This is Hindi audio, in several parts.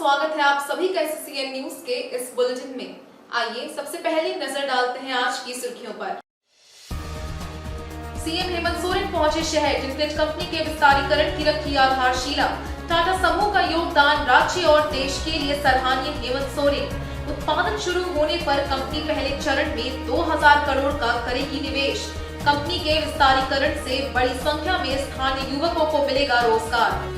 स्वागत है आप सभी का एससीएन न्यूज के इस बुलेटिन में। आइए सबसे पहले नजर डालते हैं आज की सुर्खियों पर। सीएम हेमंत सोरेन पहुंचे शहर, टिनप्लेट कंपनी के विस्तारीकरण की रखी आधारशिला। टाटा समूह का योगदान राज्य और देश के लिए सराहनीय। हेमंत सोरेन उत्पादन शुरू होने पर कंपनी पहले चरण में 2000 करोड़ का करेगी निवेश। कंपनी के विस्तारीकरण से बड़ी संख्या में स्थानीय युवकों को मिलेगा रोजगार।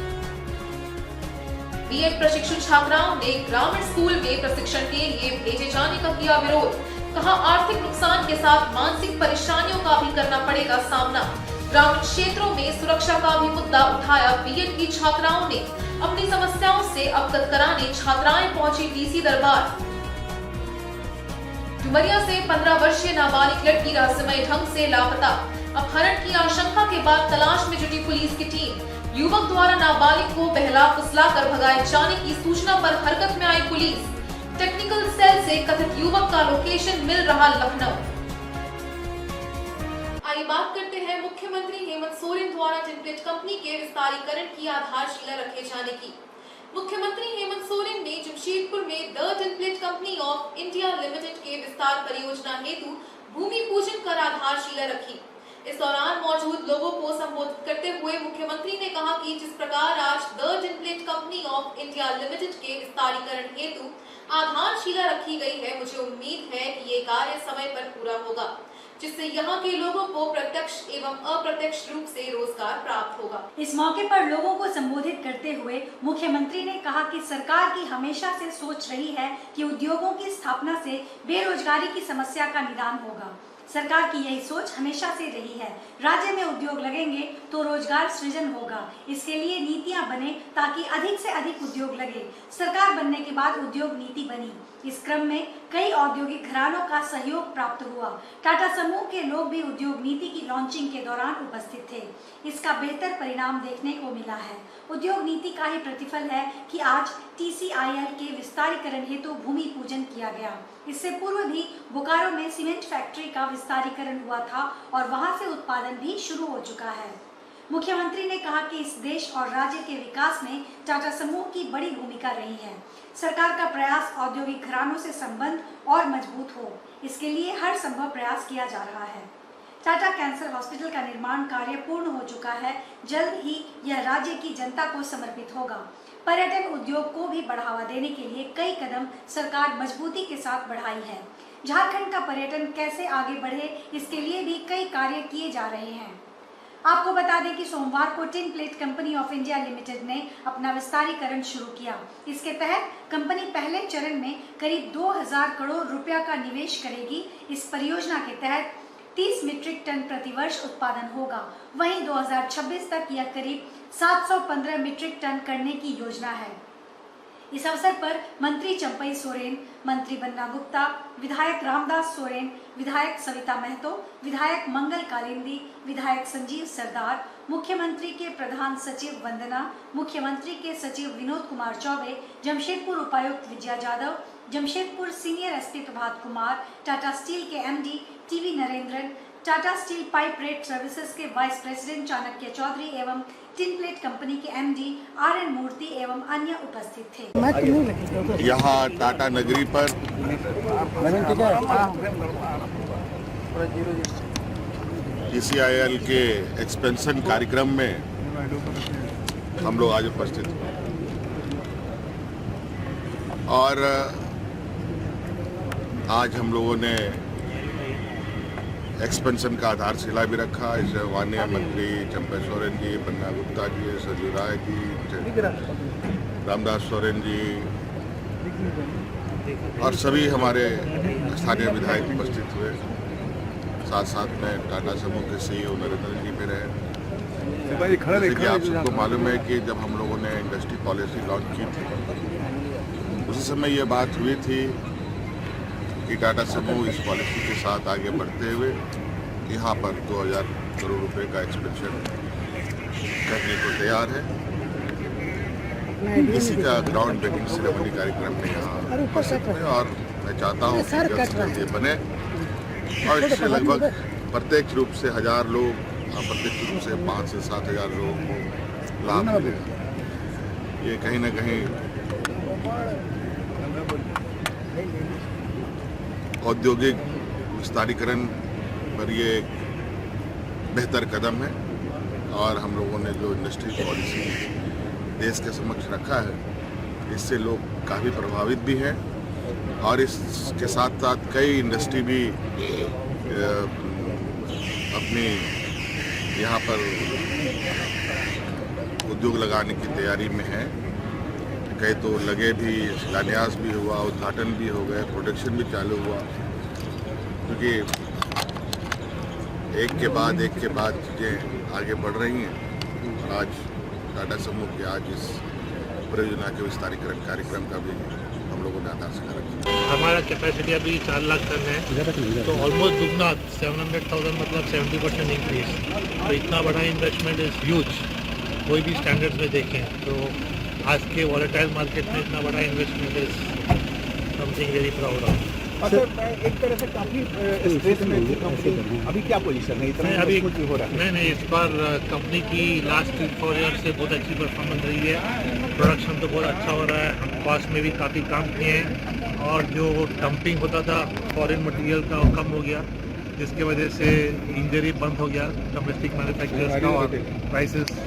बीएड प्रशिक्षु छात्राओं ने ग्रामीण स्कूल में प्रशिक्षण के लिए भेजे जाने का किया विरोध। कहा, आर्थिक नुकसान के साथ मानसिक परेशानियों का भी करना पड़ेगा सामना। ग्रामीण क्षेत्रों में सुरक्षा का भी मुद्दा उठाया। बीएड की छात्राओं ने अपनी समस्याओं से अवगत कराने छात्राएं पहुंची डीसी दरबार। डुमरिया से 15 वर्षीय नाबालिग लड़की रहस्यमय ढंग से लापता। अपहरण की आशंका के बाद तलाश में जुटी पुलिस की टीम। युवक द्वारा नाबालिग को बहला फुसलाकर भगाए जाने की सूचना पर हरकत में आई पुलिस। टेक्निकल सेल से कथित युवक का लोकेशन मिल रहा लखनऊ। आइए बात करते हैं मुख्यमंत्री हेमंत सोरेन द्वारा टिनप्लेट कंपनी के विस्तारीकरण की आधारशिला रखे जाने की। मुख्यमंत्री हेमंत सोरेन ने जमशेदपुर में the tinplate company of India limited के विस्तार परियोजना हेतु भूमि पूजन कर आधारशिला रखी। इस दौरान मौजूद लोगों को संबोधित करते हुए मुख्यमंत्री ने कहा कि जिस प्रकार आज the tinplate company of India limited के विस्तारीकरण हेतु आधारशिला रखी गई है, मुझे उम्मीद है कि ये कार्य समय पर पूरा होगा, जिससे यहाँ के लोगों को प्रत्यक्ष एवं अप्रत्यक्ष रूप से रोजगार प्राप्त होगा। इस मौके पर लोगों को संबोधित करते हुए मुख्यमंत्री ने कहा कि सरकार की हमेशा से सोच रही है कि उद्योगों की स्थापना से बेरोजगारी की समस्या का निदान होगा। सरकार की यही सोच हमेशा से रही है। राज्य में उद्योग लगेंगे तो रोजगार सृजन होगा। इसके लिए नीतियां बने ताकि अधिक से अधिक उद्योग लगे। सरकार बनने के बाद उद्योग नीति बनी। इस क्रम में कई औद्योगिक घरानों का सहयोग प्राप्त हुआ। टाटा समूह के लोग भी उद्योग नीति की लॉन्चिंग के दौरान उपस्थित थे। इसका बेहतर परिणाम देखने को मिला है। उद्योग नीति का ही प्रतिफल है कि आज TCIL के विस्तारीकरण हेतु भूमि पूजन किया गया। इससे पूर्व भी बोकारो में सीमेंट फैक्ट्री का विस्तारीकरण हुआ था और वहां से उत्पादन भी शुरू हो चुका है। मुख्यमंत्री ने कहा कि इस देश और राज्य के विकास में टाटा समूह की बड़ी भूमिका रही है। सरकार का प्रयास औद्योगिक घरानों से संबंध और मजबूत हो, इसके लिए हर संभव प्रयास किया जा रहा है। टाटा कैंसर हॉस्पिटल का निर्माण कार्य पूर्ण हो चुका है। जल्द ही यह राज्य की जनता को समर्पित होगा। पर्यटन उद्योग को भी बढ़ावा देने के लिए कई कदम सरकार मजबूती के साथ बढ़ाई है। झारखंड का पर्यटन कैसे आगे बढ़े, इसके लिए भी कई कार्य किए जा रहे हैं। आपको बता दें कि सोमवार को tinplate company of India limited ने अपना विस्तारीकरण शुरू किया। इसके तहत कंपनी पहले चरण में करीब 2000 करोड़ रुपया का निवेश करेगी। इस परियोजना के तहत 30 मीट्रिक टन प्रतिवर्ष उत्पादन होगा। वहीं 2026 तक यह करीब 715 मीट्रिक टन करने की योजना है। इस अवसर पर मंत्री चंपई सोरेन, मंत्री बन्ना गुप्ता, विधायक रामदास सोरेन, विधायक सविता महतो, विधायक मंगल कालिंदी, विधायक संजीव सरदार, मुख्यमंत्री के प्रधान सचिव वंदना, मुख्यमंत्री के सचिव विनोद कुमार चौबे, जमशेदपुर उपायुक्त Vijaya Jadhav, Jamshedpur senior SP Prabhat Kumar, Tata steel के MD TV Narendran, Tata steel pipe rate services के वाइस प्रेसिडेंट चाणक्य चौधरी एवं टिनप्लेट कंपनी के MD RN मूर्ति एवं अन्य उपस्थित थे। यहाँ टाटा नगरी पर TCIL के एक्सपेंशन कार्यक्रम में हम लोग आज उपस्थित हैं और आज हम लोगों ने एक्सपेंशन का आधारशिला भी रखा। इस माननीय मंत्री चंपई सोरेन जी, बन्ना गुप्ता जी, संजीव राय जी, रामदास सोरेन जी और सभी हमारे स्थानीय विधायक उपस्थित हुए। साथ साथ में टाटा समूह के CEO नरेंद्र जी भी रहे। जैसे कि आप सबको मालूम है कि जब हम लोगों ने इंडस्ट्री पॉलिसी लॉन्च की थी, उसी समय ये बात हुई थी कि टाटा समूह इस पॉलिसी के साथ आगे बढ़ते हुए यहाँ पर 2000 करोड़ रुपए का एक्सपेंशन करने को तैयार है। इसी का ग्राउंड ब्रेकिंग सेरेमनी कार्यक्रम में यहाँ उपस्थित हुए और मैं चाहता हूँ कि जल्द से जल्द ये बने और इससे लगभग प्रत्यक्ष रूप से 1000 लोग, प्रत्यक्ष रूप से 5 से 7 हज़ार लोगों को लाभ मिलेगा। ये कहीं ना कहीं औद्योगिक विस्तारीकरण पर ये एक बेहतर कदम है और हम लोगों ने जो इंडस्ट्री पॉलिसी देश के समक्ष रखा है इससे लोग काफ़ी प्रभावित भी हैं और इसके साथ साथ कई इंडस्ट्री भी अपनी यहाँ पर उद्योग लगाने की तैयारी में है। कई तो लगे भी, शिलान्यास भी हुआ, उद्घाटन भी हो गए, प्रोडक्शन भी चालू हुआ, क्योंकि एक के बाद चीज़ें आगे बढ़ रही हैं और आज टाटा समूह के आज इस परियोजना के विस्तारीकरण कार्यक्रम का भी हम लोगों ने आधारशिला रखी। हमारा कैपेसिटी अभी 4 लाख टन है, तो ऑलमोस्ट दुगना 700,000 मतलब 70% इंक्रीज। तो इतना बड़ा इन्वेस्टमेंट इज ह्यूज, कोई भी स्टैंडर्ड्स में देखें तो आज के वॉलेटाइल मार्केट में इतना बड़ा investment is something very proud of. Sir एक तरह से काफ़ी स्ट्रेस में थी कंपनी, अभी क्या पोजीशन है? इतना अभी कुछ हो रहा है? नहीं, इस बार कंपनी की लास्ट 3-4 ईयर से बहुत अच्छी परफॉर्मेंस रही है। प्रोडक्शन तो बहुत अच्छा हो रहा है, हम कॉस्ट में भी काफ़ी काम किए हैं और जो डंपिंग होता था फॉरेन मटेरियल का वो कम हो गया, जिसकी वजह से इंजरी बंद हो गया डोमेस्टिक मैन्युफैक्चरर्स का और प्राइसेस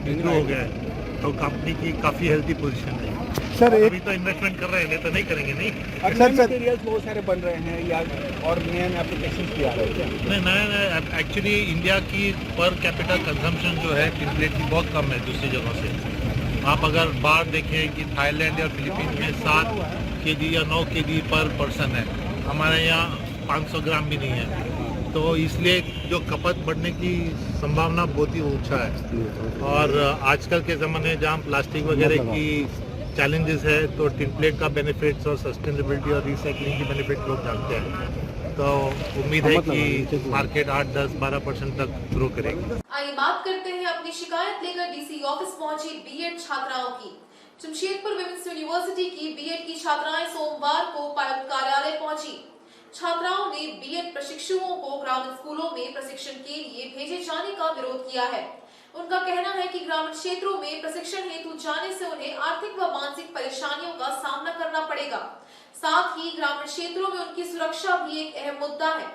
इंप्रूव हो गया है। तो कंपनी की काफ़ी हेल्थी पोजीशन है। सर अभी तो इन्वेस्टमेंट कर रहे हैं, नहीं तो नहीं करेंगे नहीं। अक्सर मटेरियल्स बहुत सारे बन रहे हैं या और नए एप्लीकेशन भी आ रहे हैं क्या? नहीं, एक्चुअली इंडिया की पर कैपिटल कंजम्पशन जो है टिन प्लेट की बहुत कम है दूसरी जगहों से। आप अगर बाहर देखें कि थाईलैंड या फिलीपींस में 7 kg या 9 kg पर पर्सन है, हमारे यहाँ 500 ग्राम भी नहीं है। तो इसलिए जो खपत बढ़ने की संभावना बहुत ही ऊंचा है और आजकल के ज़माने जहाँ प्लास्टिक वगैरह की चैलेंजेस है तो टिन प्लेट का बेनिफिट्स और सस्टेनेबिलिटी और रिसाइकलिंग की बेनिफिट लोग जानते हैं। तो उम्मीद है कि मार्केट 8, 10, 12% तक ग्रो करेगी। आइए बात करते हैं अपनी शिकायत लेकर डीसी ऑफिस पहुंची बीएड छात्राओं की। जमशेदपुर विमेंस यूनिवर्सिटी की बीएड की छात्राएं सोमवार को उपायुक्त कार्यालय पहुंची। छात्राओं ने बीएड प्रशिक्षुओं को ग्रामीण स्कूलों में प्रशिक्षण के लिए भेजे जाने का विरोध किया है। उनका कहना है कि ग्रामीण क्षेत्रों में प्रशिक्षण हेतु जाने से उन्हें आर्थिक व मानसिक परेशानियों का सामना करना पड़ेगा। साथ ही ग्रामीण क्षेत्रों में उनकी सुरक्षा भी एक अहम मुद्दा है।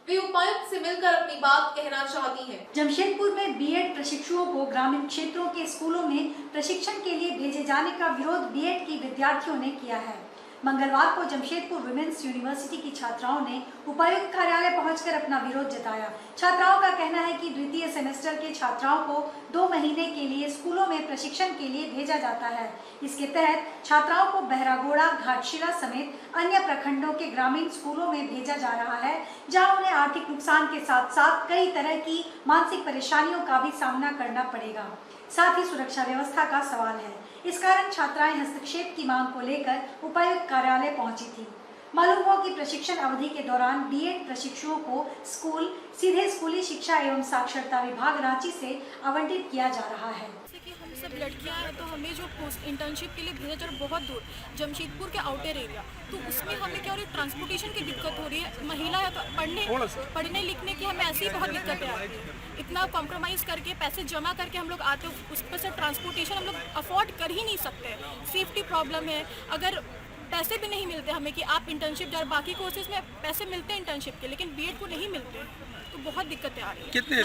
वे उपायुक्त से मिलकर अपनी बात कहना चाहती हैं। जमशेदपुर में बीएड प्रशिक्षुओं को ग्रामीण क्षेत्रों के स्कूलों में प्रशिक्षण के लिए भेजे जाने का विरोध बीएड की विद्यार्थियों ने किया है। मंगलवार को जमशेदपुर विमेंस यूनिवर्सिटी की छात्राओं ने उपायुक्त कार्यालय पहुंचकर अपना विरोध जताया। छात्राओं का कहना है कि द्वितीय सेमेस्टर के छात्राओं को 2 महीने के लिए स्कूलों में प्रशिक्षण के लिए भेजा जाता है। इसके तहत छात्राओं को बहरागोड़ा, घाटशिला समेत अन्य प्रखंडों के ग्रामीण स्कूलों में भेजा जा रहा है, जहां उन्हें आर्थिक नुकसान के साथ साथ कई तरह की मानसिक परेशानियों का भी सामना करना पड़ेगा। साथ ही सुरक्षा व्यवस्था का सवाल है। इस कारण छात्राएं हस्तक्षेप की मांग को लेकर उपायुक्त कार्यालय पहुंची थी। मालूम हो कि प्रशिक्षण अवधि के दौरान बीएड प्रशिक्षुओं को स्कूल सीधे स्कूली शिक्षा एवं साक्षरता विभाग रांची से आवंटित किया जा रहा है। हम सब लड़कियां हैं तो हमें जो पोस्ट इंटर्नशिप के लिए भेजा जा रहा है बहुत दूर जमशेदपुर के आउटर एरिया, तो उसमें हमें क्या हो रही है, ट्रांसपोर्टेशन की दिक्कत हो रही है। महिला है तो पढ़ने लिखने की हमें ऐसी बहुत दिक्कतें आती है। इतना कॉम्प्रोमाइज़ करके पैसे जमा करके हम लोग आते हो, उस पर से ट्रांसपोर्टेशन हम लोग अफोर्ड कर ही नहीं सकते। सेफ्टी प्रॉब्लम है, अगर पैसे भी नहीं मिलते हमें कि आप इंटर्नशिप जा, बाकी कोर्सेज में पैसे मिलते हैं इंटर्नशिप के, लेकिन बीएड को नहीं मिलते, तो बहुत दिक्कतें आ रही है। कितने?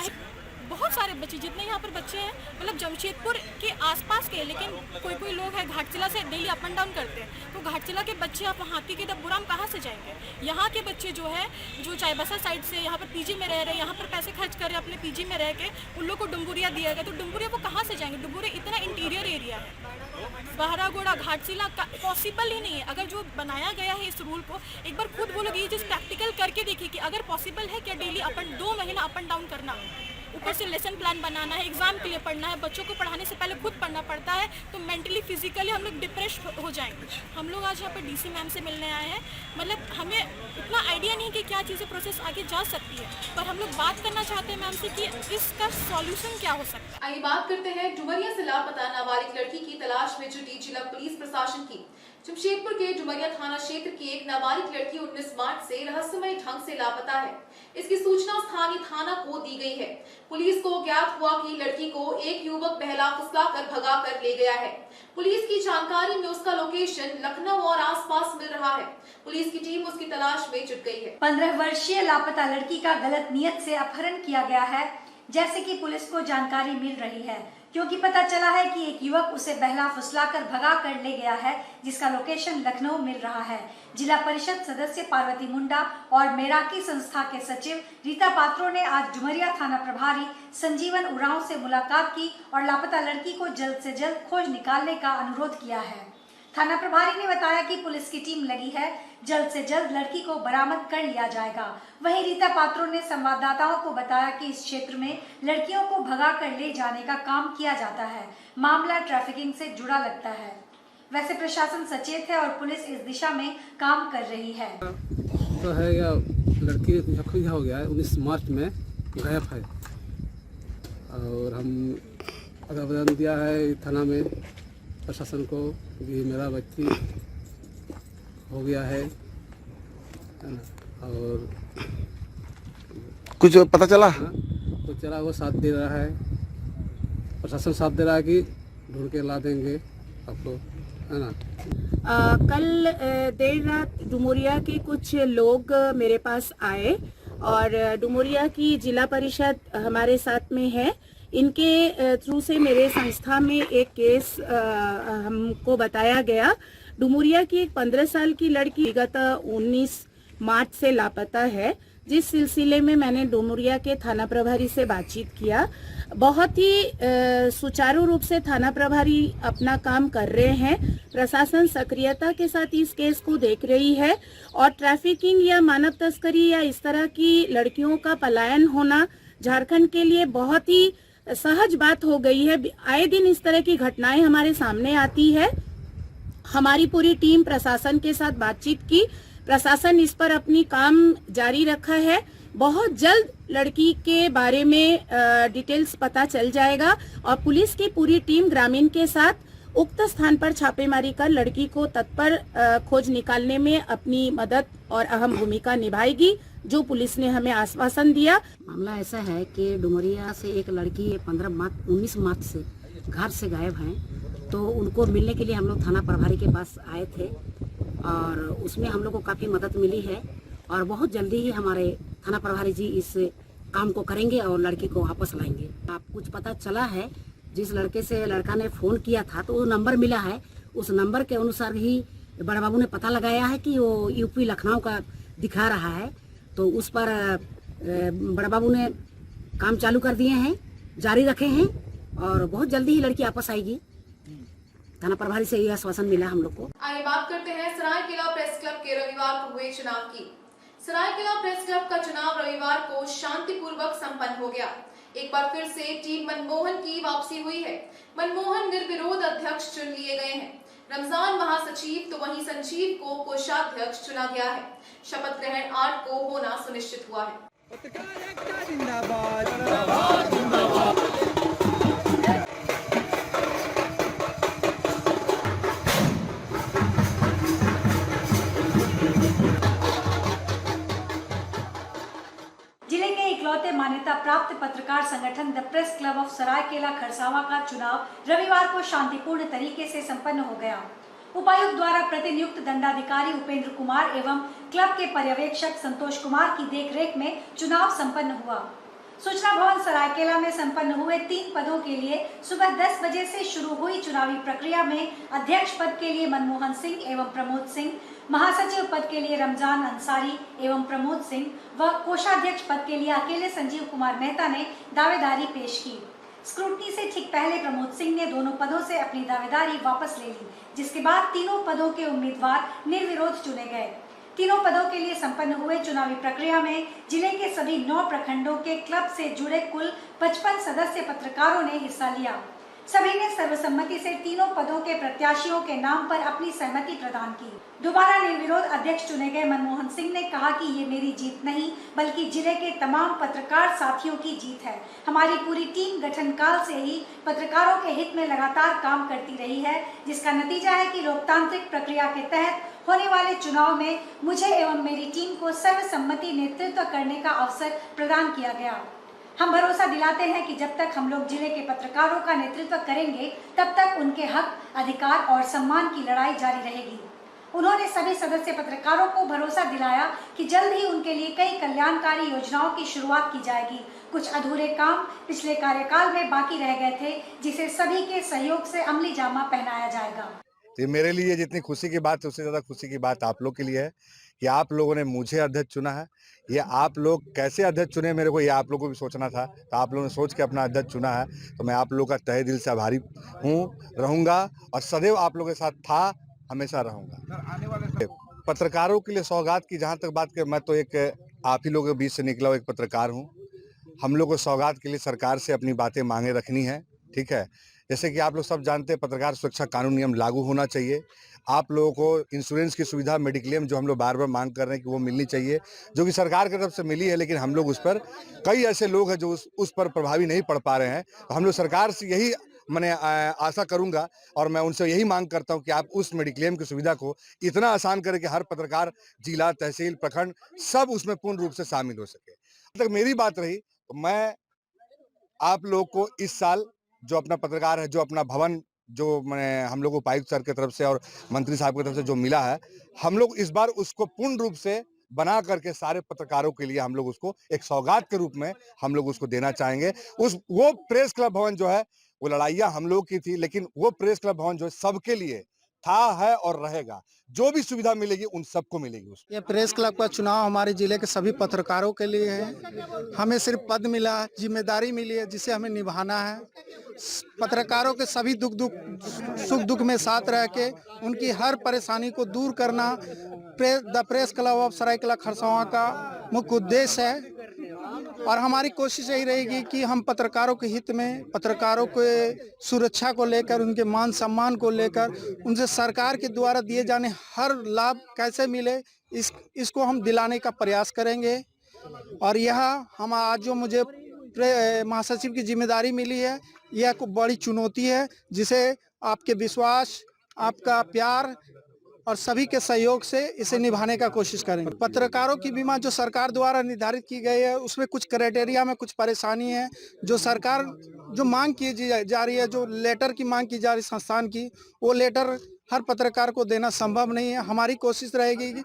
बहुत सारे बच्चे, जितने यहाँ पर बच्चे हैं मतलब जमशेदपुर के आसपास के, लेकिन कोई लोग हैं घाटशिला से डेली अप एंड डाउन करते हैं, तो घाटशिला के बच्चे आप हाथी के दबुराम कहाँ से जाएंगे? यहाँ के बच्चे जो है जो चाईबासा साइड से यहाँ पर पीजी में रह रहे हैं, यहाँ पर पैसे खर्च कर रहे हैं अपने पीजी में रह के, उन लोग को डुम्बुरिया दिया गया, तो डुम्बुरिया वो कहाँ से जाएंगे? डुम्बुरिया इतना इंटीरियर एरिया है, बहरागोड़ा घाटशिला का पॉसिबल ही नहीं है। अगर जो बनाया गया है इस रूल को, एक बार खुद वो लोग ये चीज़ प्रैक्टिकल करके देखिए कि अगर पॉसिबल है क्या डेली 2 महीना अप एंड डाउन करना, ऊपर से लेसन प्लान बनाना है, एग्जाम के लिए पढ़ना है, बच्चों को पढ़ाने से पहले खुद पढ़ना पड़ता है, तो मेंटली फिजिकली हम लोग डिप्रेस हो जाएंगे। हम लोग आज यहाँ पर डीसी मैम से मिलने आए हैं, मतलब हमें उतना आइडिया नहीं कि क्या चीज़ें प्रोसेस आगे जा सकती है, पर हम लोग बात करना चाहते हैं मैम से कि इसका सॉल्यूशन क्या हो सकता है। आइए बात करते हैं डुमरिया से लापता नाबालिग लड़की की तलाश में जुटी जिला पुलिस प्रशासन की। जमशेदपुर के डुमरिया थाना क्षेत्र की एक नाबालिग लड़की 19 मार्च से रहस्यमय ढंग से लापता है। इसकी सूचना स्थानीय थाना को दी गई है। पुलिस को ज्ञात हुआ कि लड़की को एक युवक बहला फुसलाकर भगा कर ले गया है। पुलिस की जानकारी में उसका लोकेशन लखनऊ और आसपास मिल रहा है। पुलिस की टीम उसकी तलाश में जुट गई है। 15 वर्षीय लापता लड़की का गलत नियत से अपहरण किया गया है, जैसे कि पुलिस को जानकारी मिल रही है, क्योंकि पता चला है कि एक युवक उसे बहला फुसलाकर भगा कर ले गया है, जिसका लोकेशन लखनऊ मिल रहा है। जिला परिषद सदस्य पार्वती मुंडा और मेराकी संस्था के सचिव रीता पात्रो ने आज डुमरिया थाना प्रभारी संजीवन उरांव से मुलाकात की और लापता लड़की को जल्द से जल्द खोज निकालने का अनुरोध किया है। थाना प्रभारी ने बताया कि पुलिस की टीम लगी है, जल्द से जल्द लड़की को बरामद कर लिया जाएगा। वहीं रीता पात्रो ने संवाददाताओं को बताया कि इस क्षेत्र में लड़कियों को भगा कर ले जाने का काम किया जाता है। मामला ट्रैफिकिंग से जुड़ा लगता है। वैसे प्रशासन सचेत है और पुलिस इस दिशा में काम कर रही है। तो है या लड़की जख्मी हो गया है, 19 मार्च में गायब है और हम आवेदन दिया है थाना में प्रशासन को कि मेरा बच्ची हो गया है ना, और कुछ पता चला? कुछ चला वो साथ दे रहा है, प्रशासन साथ दे रहा है कि ढूंढ के ला देंगे आपको, है ना। कल देर रात डुमरिया के कुछ लोग मेरे पास आए और डुमरिया की जिला परिषद हमारे साथ में है। इनके थ्रू से मेरे संस्था में एक केस हमको बताया गया। डुमरिया की एक 15 साल की लड़की विगत 19 मार्च से लापता है, जिस सिलसिले में मैंने डुमरिया के थाना प्रभारी से बातचीत किया। बहुत ही सुचारू रूप से थाना प्रभारी अपना काम कर रहे हैं। प्रशासन सक्रियता के साथ इस केस को देख रही है और ट्रैफिकिंग या मानव तस्करी या इस तरह की लड़कियों का पलायन होना झारखंड के लिए बहुत ही सहज बात हो गई है। आए दिन इस तरह की घटनाएं हमारे सामने आती है। हमारी पूरी टीम प्रशासन के साथ बातचीत की, प्रशासन इस पर अपनी काम जारी रखा है। बहुत जल्द लड़की के बारे में डिटेल्स पता चल जाएगा और पुलिस की पूरी टीम ग्रामीण के साथ उक्त स्थान पर छापेमारी कर लड़की को तत्पर खोज निकालने में अपनी मदद और अहम भूमिका निभाएगी, जो पुलिस ने हमें आश्वासन दिया। मामला ऐसा है कि डुमरिया से एक लड़की 19 मार्च से घर से गायब हैं, तो उनको मिलने के लिए हम लोग थाना प्रभारी के पास आए थे और उसमें हम लोग को काफ़ी मदद मिली है और बहुत जल्दी ही हमारे थाना प्रभारी जी इस काम को करेंगे और लड़की को वापस लाएंगे। आप कुछ पता चला है, जिस लड़के से लड़का ने फ़ोन किया था तो वो नंबर मिला है, उस नंबर के अनुसार ही बड़ा बाबू ने पता लगाया है कि वो यूपी लखनऊ का दिखा रहा है, तो उस पर बड़ा बाबू ने काम चालू कर दिए हैं, जारी रखे हैं और बहुत जल्दी ही लड़की वापस आएगी। थाना प्रभारी से यह आश्वासन मिला हम लोग को। आइए बात करते हैं सरायकेला प्रेस क्लब के रविवार को हुए चुनाव की। सरायकेला प्रेस क्लब का चुनाव रविवार को शांतिपूर्वक संपन्न हो गया। एक बार फिर से टीम मनमोहन की वापसी हुई है। मनमोहन निर्विरोध अध्यक्ष चुन लिए गए हैं। रमजान महासचिव तो वहीं संजीव को कोषाध्यक्ष चुना गया है। शपथ ग्रहण 8 को होना सुनिश्चित हुआ है। जिले के इकलौते मान्यता प्राप्त पत्रकार संगठन the press club of Saraikela Kharsawan का चुनाव रविवार को शांतिपूर्ण तरीके से संपन्न हो गया। उपायुक्त द्वारा प्रतिनियुक्त दंडाधिकारी उपेंद्र कुमार एवं क्लब के पर्यवेक्षक संतोष कुमार की देखरेख में चुनाव संपन्न हुआ। सूचना भवन सरायकेला में संपन्न हुए 3 पदों के लिए सुबह 10 बजे से शुरू हुई चुनावी प्रक्रिया में अध्यक्ष पद के लिए मनमोहन सिंह एवं प्रमोद सिंह, महासचिव पद के लिए रमजान अंसारी एवं प्रमोद सिंह व कोषाध्यक्ष पद के लिए अकेले संजीव कुमार मेहता ने दावेदारी पेश की। स्क्रूटनी से ठीक पहले प्रमोद सिंह ने दोनों पदों से अपनी दावेदारी वापस ले ली, जिसके बाद तीनों पदों के उम्मीदवार निर्विरोध चुने गए। तीनों पदों के लिए संपन्न हुए चुनावी प्रक्रिया में जिले के सभी 9 प्रखंडों के क्लब से जुड़े कुल 55 सदस्य पत्रकारों ने हिस्सा लिया। सभी ने सर्वसम्मति से तीनों पदों के प्रत्याशियों के नाम पर अपनी सहमति प्रदान की। दोबारा निर्विरोध अध्यक्ष चुने गए मनमोहन सिंह ने कहा कि ये मेरी जीत नहीं बल्कि जिले के तमाम पत्रकार साथियों की जीत है। हमारी पूरी टीम गठन काल से ही पत्रकारों के हित में लगातार काम करती रही है, जिसका नतीजा है कि लोकतांत्रिक प्रक्रिया के तहत होने वाले चुनाव में मुझे एवं मेरी टीम को सर्वसम्मति नेतृत्व करने का अवसर प्रदान किया गया। हम भरोसा दिलाते हैं कि जब तक हम लोग जिले के पत्रकारों का नेतृत्व करेंगे तब तक उनके हक, अधिकार और सम्मान की लड़ाई जारी रहेगी। उन्होंने सभी सदस्य पत्रकारों को भरोसा दिलाया कि जल्द ही उनके लिए कई कल्याणकारी योजनाओं की शुरुआत की जाएगी। कुछ अधूरे काम पिछले कार्यकाल में बाकी रह गए थे, जिसे सभी के सहयोग से अमली जामा पहनाया जाएगा। ये मेरे लिए जितनी खुशी की बात है उससे ज़्यादा खुशी की बात आप लोग के लिए है कि आप लोगों ने मुझे अध्यक्ष चुना है। ये आप लोग कैसे अध्यक्ष चुने मेरे को, ये आप लोगों को भी सोचना था, तो आप लोगों ने सोच के अपना अध्यक्ष चुना है, तो मैं आप लोगों का तहे दिल से आभारी हूँ, रहूँगा और सदैव आप लोगों के साथ था, हमेशा रहूँगा। पत्रकारों के लिए सौगात की जहाँ तक बात करें, मैं तो एक आप ही लोगों के बीच से निकला हुआ एक पत्रकार हूँ। हम लोग को सौगात के लिए सरकार से अपनी बातें मांगे रखनी है, ठीक है। जैसे कि आप लोग सब जानते हैं पत्रकार सुरक्षा कानून नियम लागू होना चाहिए। आप लोगों को इंश्योरेंस की सुविधा, मेडिक्लेम जो हम लोग बार बार मांग कर रहे हैं कि वो मिलनी चाहिए, जो कि सरकार की तरफ से मिली है, लेकिन हम लोग उस पर कई ऐसे लोग हैं जो उस पर प्रभावी नहीं पड़ पा रहे हैं। तो हम लोग सरकार से यही मैंने आशा करूंगा और मैं उनसे यही मांग करता हूं कि आप उस मेडिक्लेम की सुविधा को इतना आसान करें कि हर पत्रकार जिला, तहसील, प्रखंड सब उसमें पूर्ण रूप से शामिल हो सके। तक मेरी बात रही तो मैं आप लोग को इस साल जो अपना पत्रकार है, जो अपना भवन जो मैंने हम लोग को उपायुक्त सर की तरफ से और मंत्री साहब की तरफ से जो मिला है, हम लोग इस बार उसको पूर्ण रूप से बना करके सारे पत्रकारों के लिए हम लोग उसको एक सौगात के रूप में हम लोग उसको देना चाहेंगे। वो प्रेस क्लब भवन जो है वो लड़ाइयाँ हम लोग की थी, लेकिन वो प्रेस क्लब भवन जो है सबके लिए था, है और रहेगा। जो भी सुविधा मिलेगी उन सबको मिलेगी। ये प्रेस क्लब का चुनाव हमारे जिले के सभी पत्रकारों के लिए है। हमें सिर्फ पद मिला, जिम्मेदारी मिली है जिसे हमें निभाना है। पत्रकारों के सभी सुख दुख में साथ रह के उनकी हर परेशानी को दूर करना the press club of Saraikela Kharsawan का मुख्य उद्देश्य है। और हमारी कोशिश यही रहेगी कि हम पत्रकारों के हित में, पत्रकारों के सुरक्षा को लेकर, उनके मान सम्मान को लेकर, उनसे सरकार के द्वारा दिए जाने हर लाभ कैसे मिले इसको हम दिलाने का प्रयास करेंगे। और यह हम आज जो मुझे महासचिव की जिम्मेदारी मिली है, यह एक बड़ी चुनौती है जिसे आपके विश्वास, आपका प्यार और सभी के सहयोग से इसे निभाने का कोशिश करेंगे। पत्रकारों की बीमा जो सरकार द्वारा निर्धारित की गई है उसमें कुछ क्राइटेरिया में कुछ परेशानी है। जो सरकार जो मांग की जा रही है, जो लेटर की मांग की जा रही है संस्थान की, वो लेटर हर पत्रकार को देना संभव नहीं है। हमारी कोशिश रहेगी कि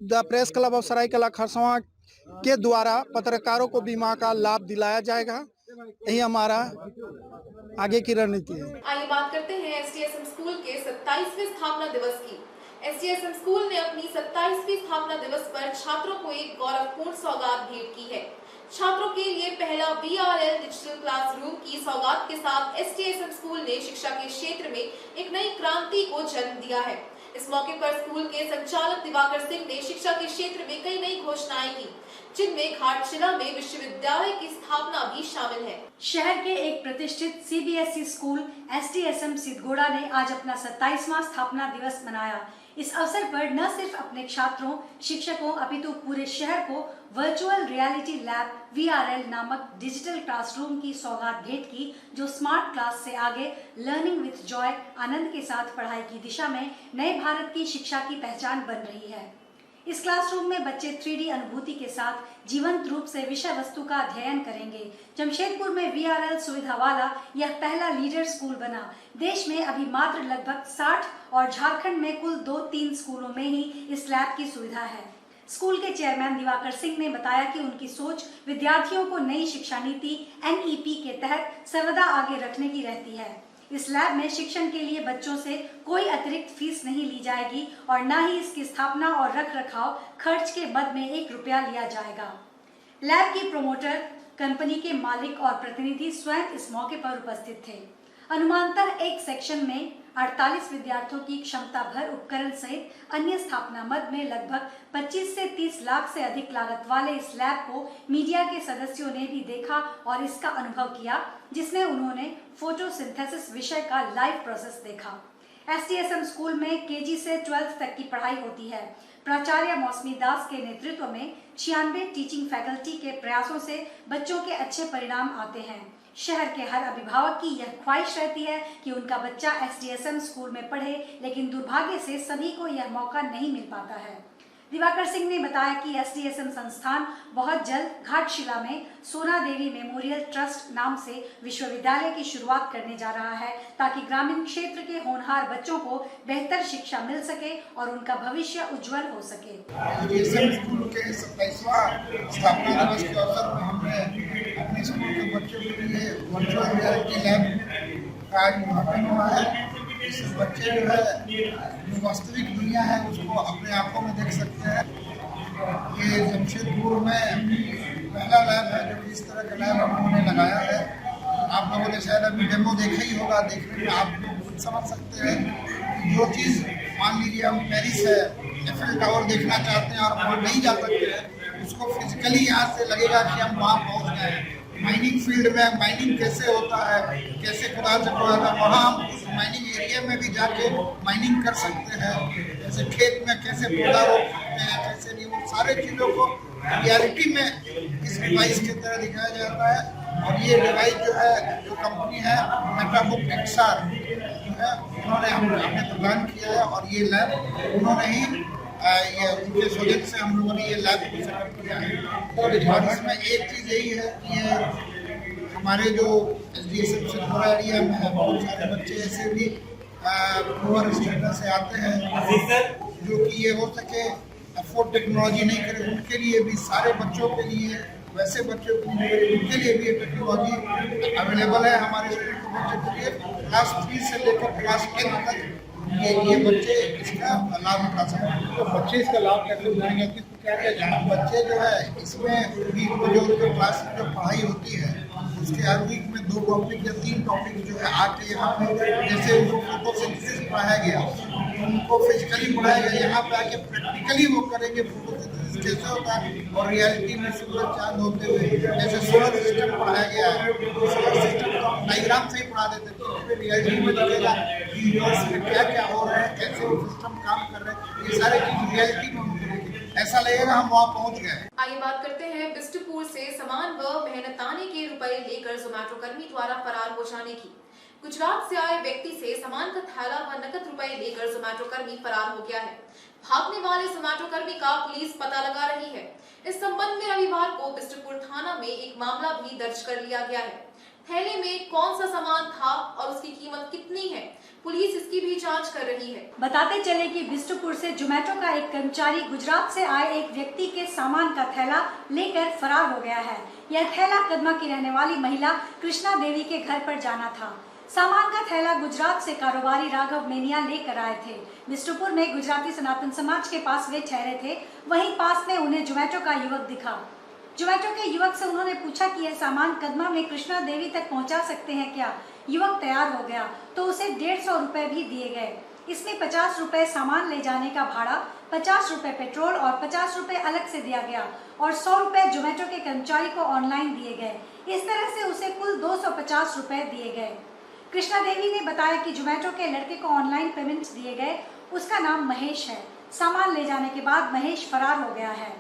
the press club of Saraikela Kharsawan के द्वारा पत्रकारों को बीमा का लाभ दिलाया जाएगा। यही हमारा आगे की रणनीति है। आइए बात करते हैं एसटीएसएम स्कूल के 27वें स्थापना दिवस की। एसटीएसएम स्कूल ने अपनी 27वीं स्थापना दिवस पर छात्रों को एक गौरवपूर्ण सौगात भेंट की है। छात्रों के लिए पहला VRL डिजिटल क्लासरूम की सौगात के साथ एसटीएसएम स्कूल ने शिक्षा के क्षेत्र में एक नई क्रांति को जन्म दिया है। इस मौके पर स्कूल के संचालक दिवाकर सिंह ने शिक्षा के क्षेत्र में कई नई घोषणाएं की, जिनमें घाटशिला में विश्वविद्यालय की स्थापना भी शामिल है। शहर के एक प्रतिष्ठित CBSE स्कूल STSM सिद्धगोड़ा ने आज अपना 27वां स्थापना दिवस मनाया। इस अवसर पर न सिर्फ अपने छात्रों, शिक्षकों अपितु पूरे शहर को वर्चुअल रियलिटी लैब VRL नामक डिजिटल क्लासरूम की सौगात भेंट की, जो स्मार्ट क्लास से आगे लर्निंग विथ जॉय, आनंद के साथ पढ़ाई की दिशा में नए भारत की शिक्षा की पहचान बन रही है। इस क्लासरूम में बच्चे 3D अनुभूति के साथ जीवंत रूप से विषय वस्तु का अध्ययन करेंगे। जमशेदपुर में VRL सुविधा वाला यह पहला लीडर स्कूल बना। देश में अभी मात्र लगभग 60 और झारखंड में कुल 2-3 स्कूलों में ही इस लैब की सुविधा है। स्कूल के चेयरमैन दिवाकर सिंह ने बताया कि उनकी सोच विद्यार्थियों को नई शिक्षा नीति NEP के तहत सर्वदा आगे रखने की रहती है। इस लैब में शिक्षण के लिए बच्चों से कोई अतिरिक्त फीस नहीं ली जाएगी और न ही इसकी स्थापना और रख रखाव खर्च के मद में 1 रुपया लिया जाएगा। लैब की प्रोमोटर, कंपनी के मालिक और प्रतिनिधि स्वयं इस मौके पर उपस्थित थे। अनुमानतः एक सेक्शन में 48 विद्यार्थियों की क्षमता भर उपकरण सहित अन्य स्थापना मद में लगभग 25 से 30 लाख से अधिक लागत वाले इस लैब को मीडिया के सदस्यों ने भी देखा और इसका अनुभव किया, जिसमें उन्होंने फोटोसिंथेसिस विषय का लाइव प्रोसेस देखा। SDSM स्कूल में KG से 12th तक की पढ़ाई होती है। प्राचार्य मौसमी दास के नेतृत्व में 96 टीचिंग फैकल्टी के प्रयासों से बच्चों के अच्छे परिणाम आते हैं। शहर के हर अभिभावक की यह ख्वाहिश रहती है कि उनका बच्चा SDSM स्कूल में पढ़े, लेकिन दुर्भाग्य से सभी को यह मौका नहीं मिल पाता है। दिवाकर सिंह ने बताया कि SDSM संस्थान बहुत जल्द घाटशिला में सोना देवी मेमोरियल ट्रस्ट नाम से विश्वविद्यालय की शुरुआत करने जा रहा है, ताकि ग्रामीण क्षेत्र के होनहार बच्चों को बेहतर शिक्षा मिल सके और उनका भविष्य उज्जवल हो सके। SDSM स्कूल के 27वां स्थापना दिवस के अवसर पर हमने अपने स्कूल के बच्चों के लिए वर्चुअल रियलिटी लैब का उद्घाटन हुआ है। इस बच्चे जो है जो वास्तविक दुनिया है उसको अपने आंखों में देख सकते हैं। ये जमशेदपुर में पहला लैब है जो इस तरह का लैब हम लोगों ने लगाया है। आप लोगों ने शायद अभी डेमो देखा ही होगा, देखने में आप लोग खुद समझ सकते हैं। जो चीज़ मान लीजिए हम पेरिस है, एफिल टावर देखना चाहते हैं और वहाँ नहीं जा सकते हैं, उसको फिजिकली यहाँ से लगेगा कि हम वहाँ पहुँच गए हैं। माइनिंग फील्ड में माइनिंग कैसे होता है, कैसे खुदाई होता है, वहाँ हम उस माइनिंग एरिया में भी जाके माइनिंग कर सकते हैं। जैसे खेत में कैसे पौधा रोप सकते हैं, कैसे नहीं, वो सारे चीज़ों को रियलिटी में इस डिवाइस के तरह दिखाया जाता है। और ये डिवाइस जो है, जो कंपनी है मेटाबुक XR जो है, उन्होंने हमने प्रदान किया है और ये लैब उन्होंने ही ये उनके सौजन्य से हम लोगों ने ये लैब को सेटअप किया है। और इसमें एक चीज़ यही है कि ये हमारे जो SDSM सिद्धपुरा एरिया में है, बहुत सारे बच्चे ऐसे भी पुअर स्टेटस से आते हैं जो कि ये हो सके अफोर्ड टेक्नोलॉजी नहीं करें, उनके लिए भी, सारे बच्चों के लिए, वैसे बच्चों के लिए, उनके लिए भी ये टेक्नोलॉजी अवेलेबल है हमारे स्कूल के बच्चों के लिए। क्लास 3 से लेकर क्लास 10 तक ये बच्चे इसका लाभ उठा सकते हैं। तो बच्चे इसका लाभ कैसे उठाएंगे, क्या क्या बच्चे जो है इसमें जो क्लास में जो पढ़ाई होती है उसके हर वीक में 2 टॉपिक या 3 टॉपिक जो है आके यहाँ पे, जैसे उनको फोटोसिंथेसिस पढ़ाया गया, उनको फिजिकली पढ़ाया गया, यहाँ पे आके प्रैक्टिकली वो करेंगे फोटोसिंथेसिस कैसे होता है। और रियलिटी में सूरज चांद होते हुए जैसे सोलर सिस्टम पढ़ाया गया है, सोलर सिस्टम को हम डायग्राम से ही पढ़ा देते थे, रियलिटी में दिखेगा यूनिवर्स में क्या क्या हो रहा है, कैसे वो सिस्टम काम कर रहे हैं, ये सारे चीज रियलिटी में ऐसा लगेगा हम वहाँ पहुँच गए। आइए बात करते हैं बिष्टुपुर से सामान व मेहनताने के रुपए लेकर जोमैटो कर्मी द्वारा फरार हो जाने की। गुजरात से आए व्यक्ति से सामान का थैला व नकद रुपए लेकर जोमैटो कर्मी फरार हो गया है। भागने वाले जोमैटो कर्मी का पुलिस पता लगा रही है। इस संबंध में रविवार को बिष्टुपुर थाना में एक मामला भी दर्ज कर लिया गया है। थैले में कौन सा सामान था और उसकी कीमत कितनी है, पुलिस इसकी भी जांच कर रही है। बताते चले कि बिष्टुपुर से जोमैटो का एक कर्मचारी गुजरात से आए एक व्यक्ति के सामान का थैला लेकर फरार हो गया है। यह थैला कदमा की रहने वाली महिला कृष्णा देवी के घर पर जाना था। सामान का थैला गुजरात से कारोबारी राघव मेनिया लेकर आए थे। बिष्टुपुर में गुजराती सनातन समाज के पास वे ठहरे थे। वहीं पास में उन्हें जोमैटो का युवक दिखा। जोमैटो के युवक से उन्होंने पूछा कि यह सामान कदमा में कृष्णा देवी तक पहुंचा सकते हैं क्या। युवक तैयार हो गया तो उसे 150 रुपए भी दिए गए। इसमें 50 रुपए सामान ले जाने का भाड़ा, 50 रुपए पेट्रोल और 50 रुपए अलग से दिया गया और 100 रुपए जोमैटो के कर्मचारी को ऑनलाइन दिए गए। इस तरह से उसे कुल 250 रुपए दिए गए। कृष्णा देवी ने बताया कि जोमैटो के लड़के को ऑनलाइन पेमेंट दिए गए। उसका नाम महेश है। सामान ले जाने के बाद महेश फरार हो गया है।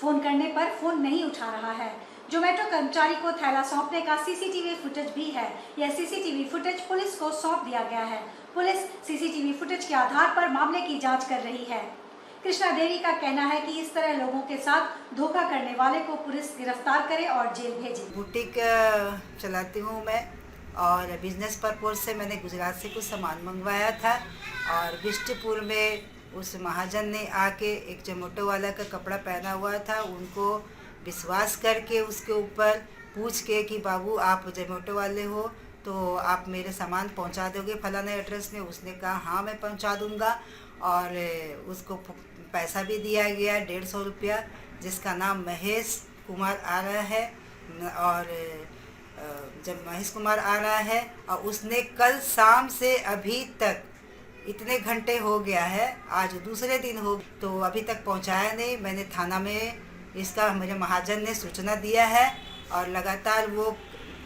फोन करने पर फोन नहीं उठा रहा है। जोमैटो कर्मचारी को थैला सौंपने का सीसीटीवी फुटेज भी है। यह सीसीटीवी फुटेज पुलिस को सौंप दिया गया है। पुलिस सीसीटीवी फुटेज के आधार पर मामले की जांच कर रही है। कृष्णा देवी का कहना है कि इस तरह लोगों के साथ धोखा करने वाले को पुलिस गिरफ्तार करे और जेल भेजे। बुटीक चलाती हूँ मैं और बिजनेस पर्पज से मैंने गुजरात से कुछ सामान मंगवाया था और बिष्टुपुर में उस महाजन ने आके एक जोमैटो वाला का कपड़ा पहना हुआ था, उनको विश्वास करके उसके ऊपर पूछ के कि बाबू आप जोमैटो वाले हो तो आप मेरे सामान पहुंचा दोगे फलाने एड्रेस में। उसने कहा हाँ मैं पहुंचा दूंगा और उसको पैसा भी दिया गया 150 रुपया, जिसका नाम महेश कुमार आ रहा है। और जब महेश कुमार आ रहा है और उसने कल शाम से अभी तक इतने घंटे हो गया है, आज दूसरे दिन हो तो अभी तक पहुंचाया नहीं। मैंने थाना में इसका मेरे महाजन ने सूचना दिया है और लगातार वो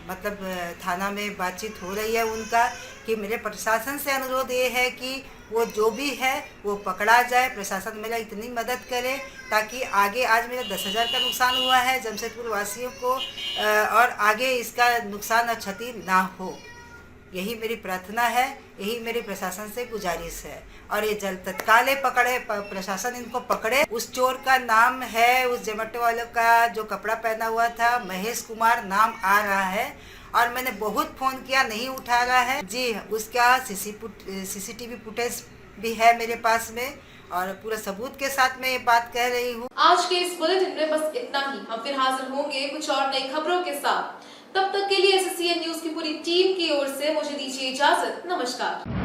मतलब थाना में बातचीत हो रही है उनका कि मेरे प्रशासन से अनुरोध ये है कि वो जो भी है वो पकड़ा जाए। प्रशासन मेरा इतनी मदद करे ताकि आगे, आज मेरा 10,000 का नुकसान हुआ है जमशेदपुर वासियों को, और आगे इसका नुकसान और क्षति ना हो, यही मेरी प्रार्थना है, यही मेरी प्रशासन से गुजारिश है। और ये जल्द तत्काल पकड़े, प्रशासन इनको पकड़े। उस चोर का नाम है, उस जोमेटो वाले का जो कपड़ा पहना हुआ था, महेश कुमार नाम आ रहा है और मैंने बहुत फ़ोन किया, नहीं उठा रहा है। जी, उसका CCTV फुटेज भी है मेरे पास में और पूरा सबूत के साथ मैं ये बात कह रही हूँ। आज के इस बुलेटिन में बस इतना ही। हम फिर हाजिर होंगे कुछ और नई खबरों के साथ। तब तक के लिए SSCN न्यूज की पूरी टीम की ओर से मुझे दीजिए इजाजत। नमस्कार।